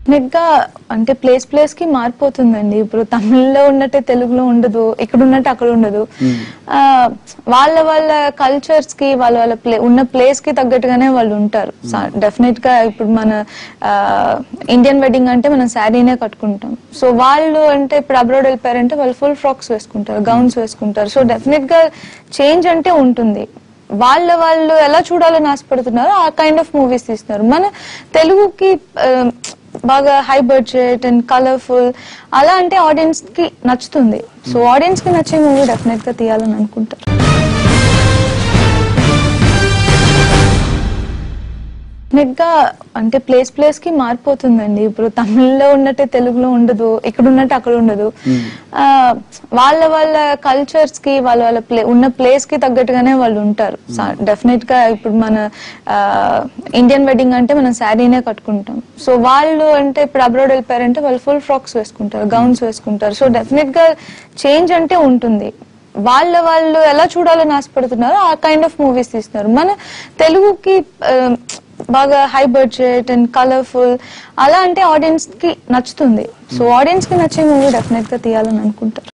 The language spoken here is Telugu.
డెఫినెట్ గా అంటే ప్లేస్ కి మారిపోతుందండి. ఇప్పుడు తమిళ్లో ఉన్నట్టే తెలుగులో ఉండదు, ఇక్కడ ఉన్నట్టు అక్కడ ఉండదు. వాళ్ళ కల్చర్స్ కి వాళ్ళ ఉన్న ప్లేస్ కి తగ్గట్టుగానే వాళ్ళు ఉంటారు. డెఫినెట్ గా ఇప్పుడు మన ఇండియన్ వెడ్డింగ్ అంటే మనం శారీనే కట్టుకుంటాం. సో వాళ్ళు అంటే ఇప్పుడు అబ్రాడ్ వెళ్ళిపోయారంటే వాళ్ళు ఫుల్ ఫ్రాక్స్ వేసుకుంటారు, గౌన్స్ వేసుకుంటారు. సో డెఫినెట్ గా చేంజ్ అంటే ఉంటుంది. వాళ్ళు ఎలా చూడాలని ఆశపడుతున్నారో ఆ కైండ్ ఆఫ్ మూవీస్ తీస్తున్నారు. మన తెలుగుకి బాగా హై బడ్జెట్ అండ్ కలర్ఫుల్ అలా అంటే ఆడియన్స్ కి నచ్చుతుంది. సో ఆడియన్స్ కి నచ్చే మూవీ డెఫినెట్ గా తీయాలని అనుకుంటారు. డెఫినెట్ గా అంటే ప్లేస్ కి మారిపోతుందండి. ఇప్పుడు తమిళ్లో ఉన్నట్టే తెలుగులో ఉండదు, ఇక్కడ ఉన్నట్టు అక్కడ ఉండదు. వాళ్ళ కల్చర్స్ కి వాళ్ళ ఉన్న ప్లేస్ కి తగ్గట్టుగానే వాళ్ళు ఉంటారు. డెఫినెట్ గా ఇప్పుడు మన ఇండియన్ వెడ్డింగ్ అంటే మనం శారీనే కట్టుకుంటాం. సో వాళ్ళు అంటే ఇప్పుడు అబ్రాడ్ వెళ్ళిపోయారంటే వాళ్ళు ఫుల్ ఫ్రాక్స్ వేసుకుంటారు, గౌన్స్ వేసుకుంటారు. సో డెఫినెట్ గా చేంజ్ అంటే ఉంటుంది. వాళ్ళు ఎలా చూడాలని ఆశపడుతున్నారో ఆ కైండ్ ఆఫ్ మూవీస్ తీస్తున్నారు. మన తెలుగుకి బాగా హై బడ్జెట్ అండ్ కలర్ఫుల్ అలా అంటే ఆడియన్స్ కి నచ్చుతుంది. సో ఆడియన్స్ కి నచ్చే మూవీ డెఫినెట్ గా తీయాలని అనుకుంటారు.